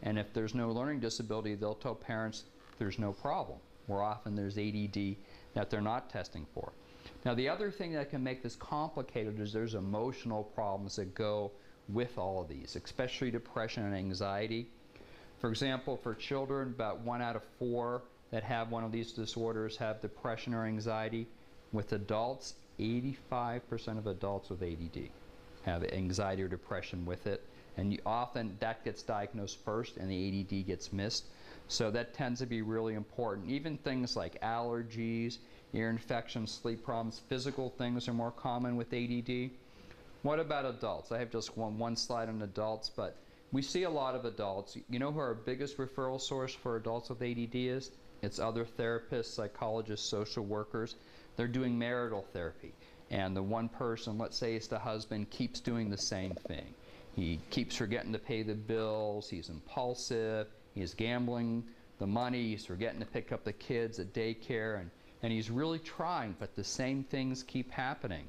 And if there's no learning disability, they'll tell parents there's no problem. More often there's ADD that they're not testing for. Now the other thing that can make this complicated is there's emotional problems that go with all of these, especially depression and anxiety. For example, for children, about 1 out of 4 that have one of these disorders have depression or anxiety. With adults, 85% of adults with ADD have anxiety or depression with it. And often that gets diagnosed first and the ADD gets missed. So that tends to be really important. Even things like allergies, ear infections, sleep problems, physical things are more common with ADD. What about adults? I have just one slide on adults, but we see a lot of adults. You know who our biggest referral source for adults with ADD is? It's other therapists, psychologists, social workers. They're doing marital therapy. And the one person, let's say it's the husband, keeps doing the same thing. He keeps forgetting to pay the bills, he's impulsive, he's gambling the money, he's forgetting to pick up the kids at daycare, and he's really trying, but the same things keep happening.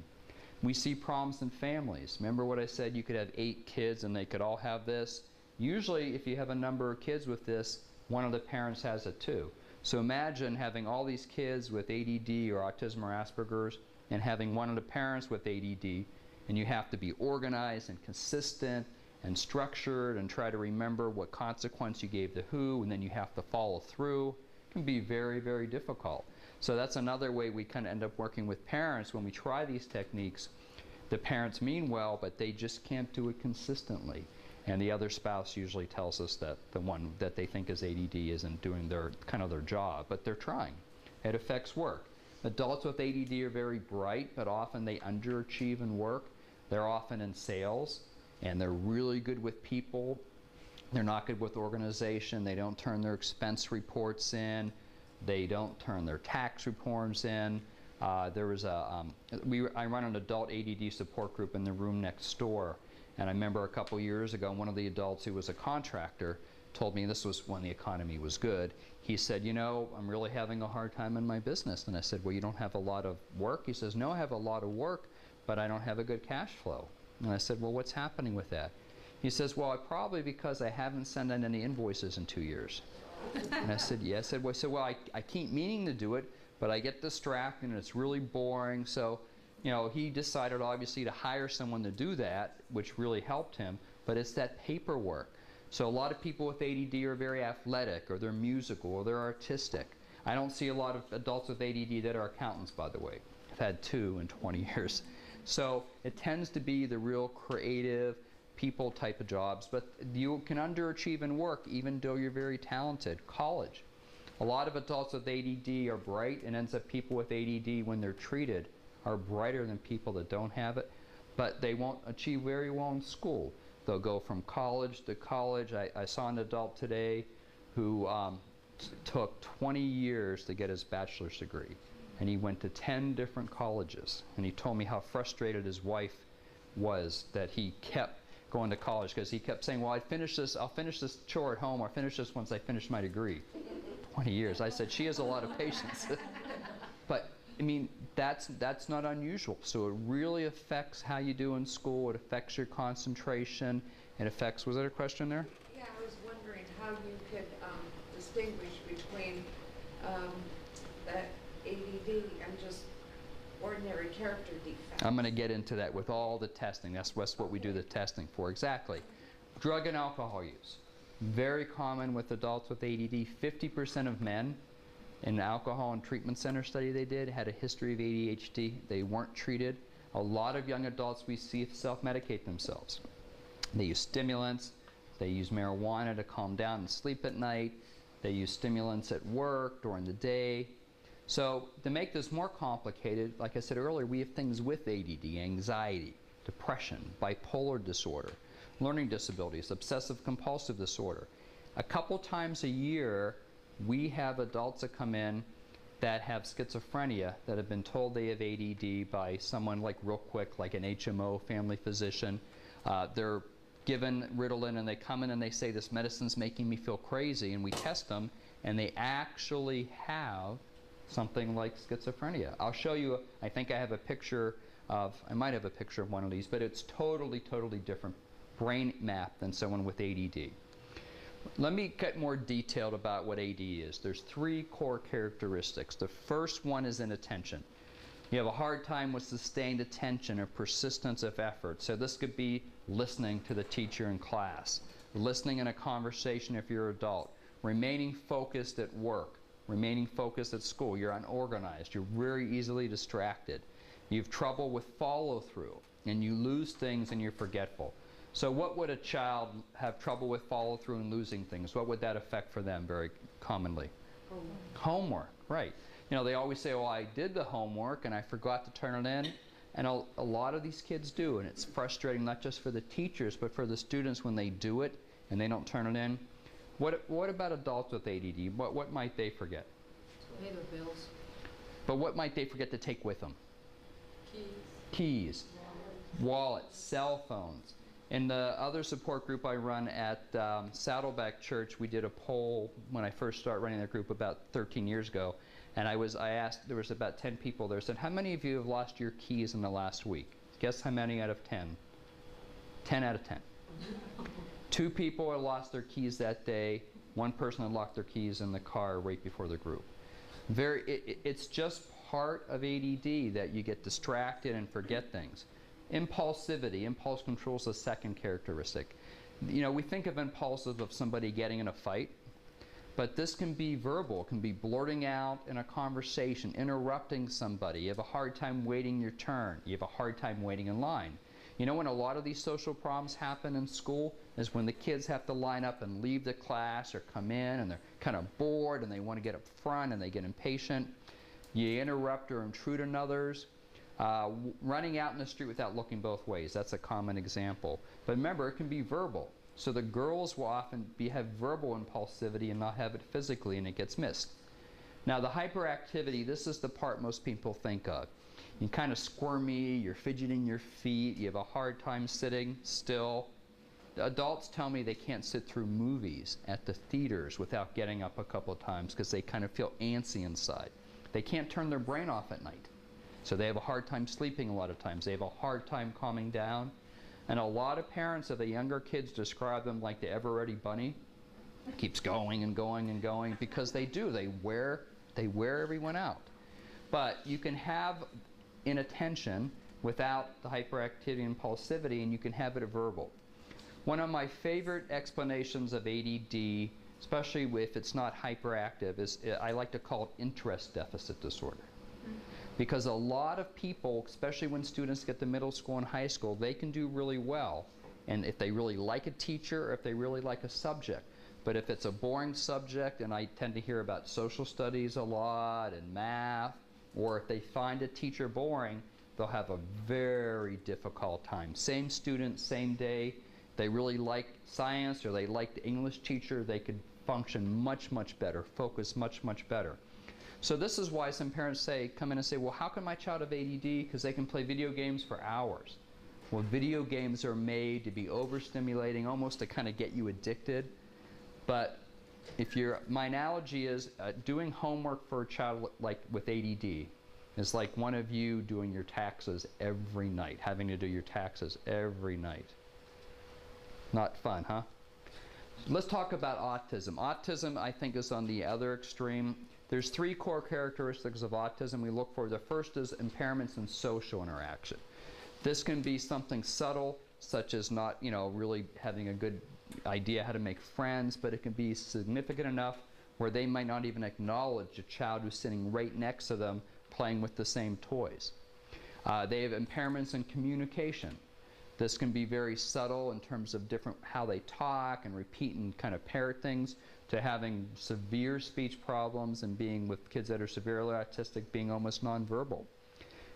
We see problems in families. Remember what I said, you could have 8 kids and they could all have this? Usually if you have a number of kids with this, one of the parents has it too. So imagine having all these kids with ADD or autism or Asperger's and having one of the parents with ADD, and you have to be organized and consistent and structured and try to remember what consequence you gave to who, and then you have to follow through. It can be very, very difficult. So that's another way we kind of end up working with parents when we try these techniques. The parents mean well, but they just can't do it consistently. And the other spouse usually tells us that the one that they think is ADD isn't doing their job, but they're trying. It affects work. Adults with ADD are very bright, but often they underachieve in work. They're often in sales, and they're really good with people. They're not good with organization. They don't turn their expense reports in. They don't turn their tax reports in. I run an adult ADD support group in the room next door. And I remember a couple years ago, one of the adults who was a contractor told me, this was when the economy was good, he said, you know, I'm really having a hard time in my business. And I said, well, you don't have a lot of work? He says, no, I have a lot of work, but I don't have a good cash flow. And I said, well, what's happening with that? He says, well, probably because I haven't sent in any invoices in 2 years. And I said, yeah. I said, well, I keep meaning to do it, but I get distracted and it's really boring. So, you know, he decided obviously to hire someone to do that, which really helped him, but it's that paperwork. So a lot of people with ADD are very athletic, or they're musical, or they're artistic. I don't see a lot of adults with ADD that are accountants, by the way. I've had 2 in 20 years. So it tends to be the real creative people type of jobs, but you can underachieve in work even though you're very talented. College. A lot of adults with ADD are bright, and ends up people with ADD, when they're treated, are brighter than people that don't have it, but they won't achieve very well in school. They'll go from college to college. I saw an adult today who took 20 years to get his bachelor's degree, and he went to 10 different colleges, and he told me how frustrated his wife was that he kept going to college, because he kept saying, well, I'll finish this chore at home, or finish this once I finish my degree. 20 years. I said, she has a lot of patience. But I mean, that's not unusual. So it really affects how you do in school. It affects your concentration. It affects, was there a question there? Yeah, I was wondering how you could distinguish between that ADD and just ordinary character defects. I'm going to get into that with all the testing. That's what we do the testing for. Exactly. Drug and alcohol use. Very common with adults with ADD. 50% of men in an alcohol and treatment center study they did had a history of ADHD. They weren't treated. A lot of young adults we see self-medicate themselves. They use stimulants. They use marijuana to calm down and sleep at night. They use stimulants at work, during the day. So to make this more complicated, like I said earlier, we have things with ADD, anxiety, depression, bipolar disorder, learning disabilities, obsessive compulsive disorder. A couple times a year, we have adults that come in that have schizophrenia, that have been told they have ADD by someone like real quick, like an HMO, family physician. They're given Ritalin and they come in and they say, this medicine's making me feel crazy, and we test them and they actually have something like schizophrenia. I'll show you, I think I have a picture of, I might have a picture of one of these, but it's totally, totally different brain map than someone with ADD. Let me get more detailed about what AD is. There's 3 core characteristics. The first one is inattention. You have a hard time with sustained attention or persistence of effort. So this could be listening to the teacher in class, listening in a conversation if you're an adult, remaining focused at work, remaining focused at school. You're unorganized. You're very easily distracted. You have trouble with follow-through, and you lose things and you're forgetful. So what would a child have trouble with follow-through and losing things? What would that affect for them very commonly? Homework, right. You know, they always say, well, I did the homework and I forgot to turn it in. And a lot of these kids do, and it's frustrating not just for the teachers, but for the students when they do it and they don't turn it in. What about adults with ADD? What might they forget? Pay their bills. But what might they forget to take with them? Keys. Wallets, cell phones. In the other support group I run at Saddleback Church, we did a poll when I first started running that group about 13 years ago. And I asked, there was about 10 people there, said, how many of you have lost your keys in the last week? Guess how many out of 10? 10 out of 10. 2 people had lost their keys that day. 1 person had locked their keys in the car right before the group. It's just part of ADD that you get distracted and forget things. Impulsivity, impulse control is the second characteristic. You know, we think of impulsive of somebody getting in a fight, but this can be verbal. It can be blurting out in a conversation, interrupting somebody. You have a hard time waiting your turn. You have a hard time waiting in line. You know when a lot of these social problems happen in school is when the kids have to line up and leave the class or come in and they're kind of bored and they want to get up front and they get impatient. You interrupt or intrude on others. Running out in the street without looking both ways, that's a common example. But remember, it can be verbal. So the girls will often have verbal impulsivity and not have it physically, and it gets missed. Now the hyperactivity, this is the part most people think of. You're kind of squirmy, you're fidgeting your feet, you have a hard time sitting still. The adults tell me they can't sit through movies at the theaters without getting up a couple of times because they kind of feel antsy inside. They can't turn their brain off at night. So they have a hard time sleeping a lot of times. They have a hard time calming down. And a lot of parents of the younger kids describe them like the ever-ready bunny. Keeps going and going and going because they do. They wear everyone out. But you can have inattention without the hyperactivity and impulsivity, and you can have it verbal. One of my favorite explanations of ADD, especially if it's not hyperactive, is I like to call it interest deficit disorder. Because a lot of people, especially when students get to middle school and high school, they can do really well. And if they really like a teacher, or if they really like a subject. But if it's a boring subject, and I tend to hear about social studies a lot and math, or if they find a teacher boring, they'll have a very difficult time. Same student, same day. They really like science or they like the English teacher, they could function much, much better, focus much, much better. So this is why some parents come in and say, well, how can my child have ADD? Because they can play video games for hours. Well, video games are made to be overstimulating, almost to kind of get you addicted. But my analogy is doing homework for a child like with ADD is like one of you doing your taxes every night, having to do your taxes every night. Not fun, huh? Let's talk about autism. Autism, I think, is on the other extreme. There's 3 core characteristics of autism we look for. The first is impairments in social interaction. This can be something subtle, such as not, really having a good idea how to make friends, but it can be significant enough where they might not even acknowledge a child who's sitting right next to them playing with the same toys. They have impairments in communication. This can be very subtle in terms of how they talk and repeat and kind of parrot things, to having severe speech problems and being with kids that are severely autistic being almost nonverbal.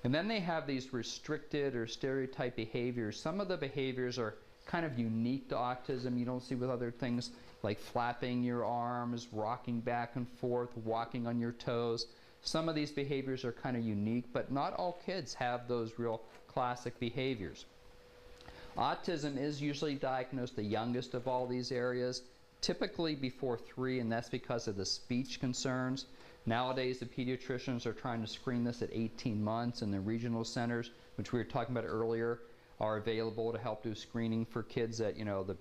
And then they have these restricted or stereotype behaviors. Some of the behaviors are kind of unique to autism. You don't see with other things like flapping your arms, rocking back and forth, walking on your toes. Some of these behaviors are kind of unique, but not all kids have those real classic behaviors. Autism is usually diagnosed the youngest of all these areas, typically before 3, and that's because of the speech concerns. Nowadays, the pediatricians are trying to screen this at 18 months, and the regional centers, which we were talking about earlier, are available to help do screening for kids that, the